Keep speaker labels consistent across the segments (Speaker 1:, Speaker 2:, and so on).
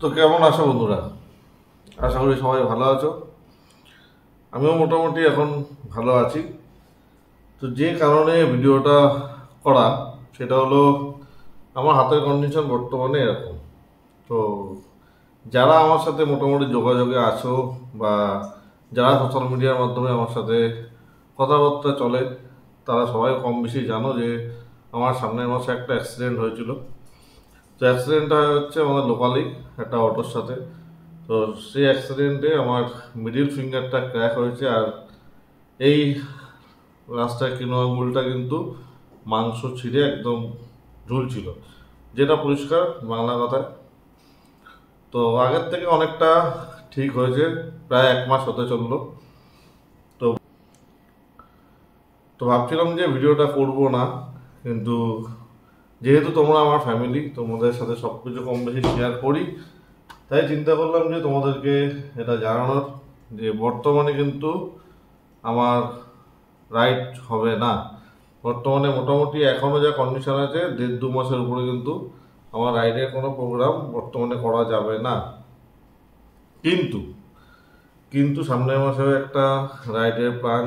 Speaker 1: তো কেমন আছো বন্ধুরা? আশা করি সবাই ভালো আছো। আমিও মোটামুটি এখন ভালো আছি। তো যে কারণে ভিডিওটা করা সেটা হলো, আমার হাতের কন্ডিশন বর্তমানে এরকম। তো যারা আমার সাথে মোটামুটি যোগাযোগে আছো বা যারা সোশ্যাল মিডিয়ার মাধ্যমে আমার সাথে কথাবার্তা চলে, তারা সবাই কম বেশি জানো যে আমার সামনের মাসে একটা অ্যাক্সিডেন্ট হয়েছিল। তো অ্যাক্সিডেন্টটা হচ্ছে আমাদের লোকালেই একটা অটোর সাথে। তো সেই অ্যাক্সিডেন্টে আমার মিডিল ফিঙ্গারটা ক্র্যাক হয়েছে, আর এই রাস্তায় কিনো আঙুলটা কিন্তু মাংস ছিঁড়ে একদম ঝুলছিল, যেটা পরিষ্কার বাংলা কথায়। তো আগের থেকে অনেকটা ঠিক হয়েছে, প্রায় 1 মাস হতে চললো। তো তো ভাবছিলাম যে ভিডিওটা করব না, কিন্তু যেহেতু তোমরা আমার ফ্যামিলি, তোমাদের সাথে সব কিছু কম বেশি শেয়ার করি, তাই চিন্তা করলাম যে তোমাদেরকে এটা জানানোর যে বর্তমানে কিন্তু আমার রাইড হবে না। বর্তমানে মোটামুটি এখনও যা কন্ডিশন আছে, 1.5-2 মাসের উপরে কিন্তু আমার রাইডের কোনো প্রোগ্রাম বর্তমানে করা যাবে না। কিন্তু কিন্তু সামনের মাসেও একটা রাইডের প্ল্যান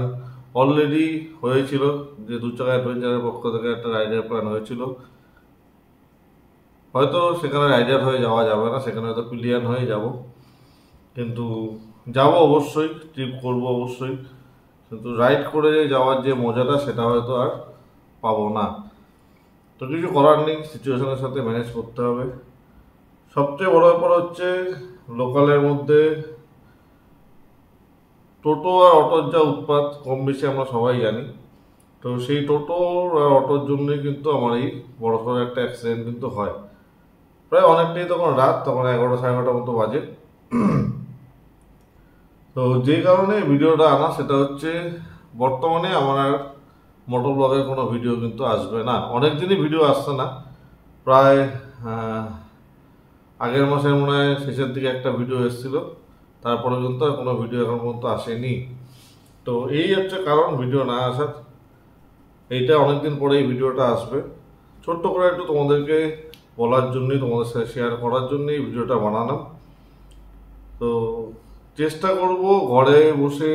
Speaker 1: অলরেডি হয়েছিল, যে 2 চাকা অ্যাডভেঞ্চারের পক্ষ থেকে একটা রাইডের প্ল্যান হয়েছিল। হয়তো সেখানে রাইডার হয়ে যাওয়া যাবে না, সেখানে হয়তো পিলিয়ান হয়ে যাব, কিন্তু যাব অবশ্যই, ট্রিপ করব অবশ্যই। কিন্তু রাইড করে যাওয়ার যে মজাটা, সেটা হয়তো আর পাবো না। তো কিছু করার নেই, সিচুয়েশনের সাথে ম্যানেজ করতে হবে। সবচেয়ে বড় ব্যাপার হচ্ছে, লোকালের মধ্যে টোটো আর অটোর যা উৎপাত কম বেশি আমরা সবাই জানি। তো সেই টোটো আর অটোর জন্যই কিন্তু আমার এই বড়সড় একটা অ্যাক্সিডেন্ট কিন্তু হয়। প্রায় অনেকটাই তখন রাত, তখন 11-11:30 মতো বাজে। তো যে কারণে ভিডিওটা আনা, সেটা হচ্ছে বর্তমানে আমার আর মোটর ব্লগের কোনো ভিডিও কিন্তু আসবে না। অনেক দিনই ভিডিও আসছে না, প্রায় আগের মাসের মনে হয় শেষের দিকে একটা ভিডিও এসেছিল, তারপরে কিন্তু আর কোনো ভিডিও এখন পর্যন্ত আসেনি। তো এই হচ্ছে কারণ ভিডিও না আসার। এইটা অনেকদিন পরে এই ভিডিওটা আসবে, ছোট্ট করে একটু তোমাদেরকে বলার জন্যই, তোমাদের সাথে শেয়ার করার জন্যই এই ভিডিওটা বানালাম। তো চেষ্টা করব ঘরে বসে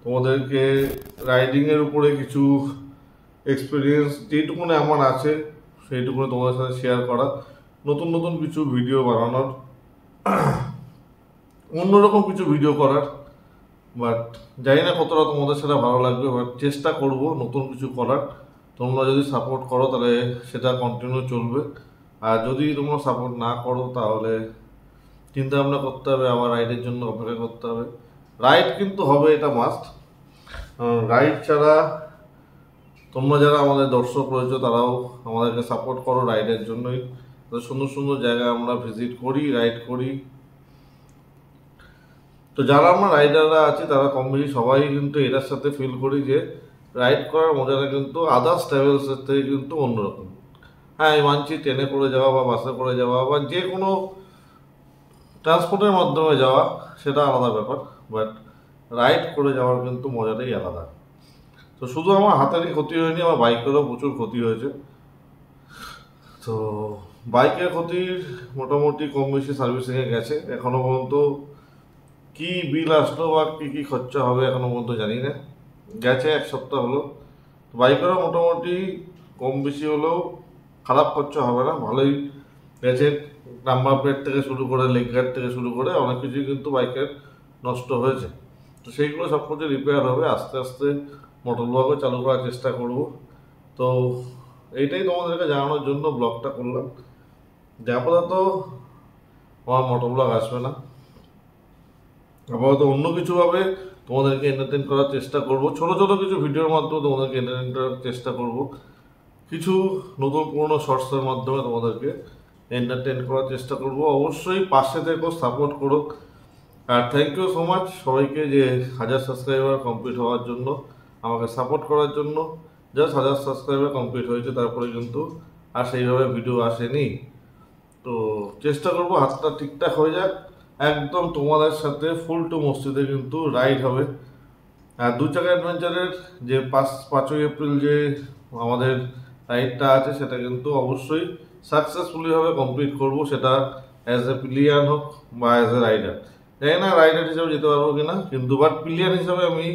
Speaker 1: তোমাদেরকে রাইডিংয়ের উপরে কিছু এক্সপিরিয়েন্স যেটুকুনি আমার আছে সেইটুকুনি তোমাদের সাথে শেয়ার করা, নতুন নতুন কিছু ভিডিও বানানোর, অন্যরকম কিছু ভিডিও করার। বাট জানি না কতটা তোমাদের সাথে ভালো লাগবে, বাট চেষ্টা করব নতুন কিছু করার। তোমরা যদি সাপোর্ট করো তাহলে সেটা কন্টিনিউ চলবে, আর যদি তোমরা সাপোর্ট না করো তাহলে চিন্তা ভাবনা করতে হবে, আবার রাইডের জন্য অপেক্ষা করতে হবে। রাইড কিন্তু হবে, এটা মাস্ট। রাইড ছাড়া তোমরা যারা আমাদের দর্শক রয়েছে, তারাও আমাদেরকে সাপোর্ট করো রাইডের জন্যই। তো সুন্দর সুন্দর জায়গায় আমরা ভিজিট করি, রাইড করি। তো যারা আমরা রাইডাররা আছি, তারা কম বেশি সবাই কিন্তু এটার সাথে ফিল করি যে রাইড করার মজাটা কিন্তু আদার্স ট্রাভেলসের থেকে কিন্তু অন্যরকম। হ্যাঁ, আমি মানছি ট্রেনে করে যাওয়া বা বাসে করে যাওয়া বা যে কোনো ট্রান্সপোর্টের মাধ্যমে যাওয়া সেটা আলাদা ব্যাপার, বাট রাইড করে যাওয়ার কিন্তু মজাটাই আলাদা। তো শুধু আমার হাতেরই ক্ষতি হয়নি, আমার বাইকেরও প্রচুর ক্ষতি হয়েছে। তো বাইকের ক্ষতির মোটামুটি কম বেশি সার্ভিসিংয়ে গেছে, এখনও পর্যন্ত কি বিল আসলো বা কী কী খরচা হবে এখনও পর্যন্ত জানি না। গেছে 1 সপ্তাহ হলো। বাইকেরও মোটামুটি কম বেশি হলেও খারাপ খরচা হবে না, ভালোই গেছে। নাম্বার প্লেট থেকে শুরু করে, লেগ গার্ড থেকে শুরু করে অনেক কিছুই কিন্তু বাইকের নষ্ট হয়েছে। তো সেইগুলো সব কিছু রিপেয়ার হবে, আস্তে আস্তে মোটর ব্লগও চালু করার চেষ্টা করব। তো এইটাই তোমাদেরকে জানানোর জন্য ব্লগটা করলাম, যে আপাতত আমার মোটর ব্লগ আসবে না। আপাতত অন্য কিছুভাবে তোমাদেরকে এন্টারটেন করার চেষ্টা করব, ছোটো ছোটো কিছু ভিডিওর মাধ্যমে তোমাদেরকে এন্টারটেন করার চেষ্টা করব, কিছু নতুন পুরনো শর্টসের মাধ্যমে তোমাদেরকে এন্টারটেন করার চেষ্টা করব। অবশ্যই পাশে থেকেও সাপোর্ট করো। আর থ্যাংক ইউ সো মাচ সবাইকে, যে 1000 সাবস্ক্রাইবার কমপ্লিট হওয়ার জন্য, আমাকে সাপোর্ট করার জন্য। জাস্ট 1000 সাবস্ক্রাইবার কমপ্লিট হয়েছে, তারপরে কিন্তু আর সেইভাবে ভিডিও আসেনি। তো চেষ্টা করব হাতটা ঠিকঠাক হয়ে যাক, একদম তোমাদের সাথে ফুল টু মসজিদে কিন্তু রাইড হবে। আর 2 চাকা অ্যাডভেঞ্চারের যে 5ই এপ্রিল যে আমাদের রাইডটা আছে, সেটা কিন্তু অবশ্যই সাকসেসফুলিভাবে কমপ্লিট করব, সেটা অ্যাজ এ প্লেয়ার হোক বা অ্যাজ এ রাইডার। জানি না রাইডার হিসাবে যেতে পারবো কিনা, কিন্তু বাট প্লেয়ার হিসাবে আমি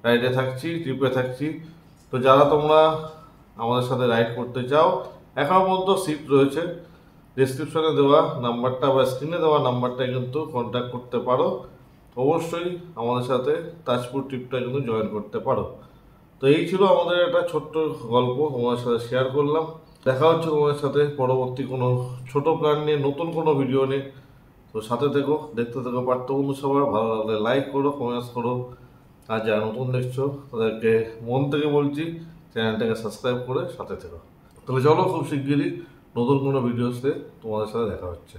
Speaker 1: রাইডে থাকছি, ট্রিপে থাকছি। তো যারা তোমরা আমাদের সাথে রাইড করতে চাও, এখনও পর্যন্ত সিট রয়েছে। ডিসক্রিপশনে দেওয়া নাম্বারটা বা স্ক্রিনে দেওয়া নাম্বারটায় কিন্তু কন্ট্যাক্ট করতে পারো। অবশ্যই আমাদের সাথে তাজপুর ট্রিপটা কিন্তু জয়েন করতে পারো। তো এই ছিল আমাদের একটা ছোট্ট গল্প, তোমাদের সাথে শেয়ার করলাম। দেখা হচ্ছে তোমাদের সাথে পরবর্তী কোনো ছোট প্ল্যান নিয়ে, নতুন কোনো ভিডিও নিয়ে। তো সাথে থেকো, দেখতে থেকো পাঠ্যবন্ধু সবার। ভালো লাগলে লাইক করো, কমেন্টস করো। আর যারা নতুন দেখছো তাদেরকে মন থেকে বলছি চ্যানেলটাকে সাবস্ক্রাইব করে সাথে থেকো। তাহলে চলো, খুব শিগগিরই নতুন কোনো ভিডিওসে তোমাদের সাথে দেখা হচ্ছে।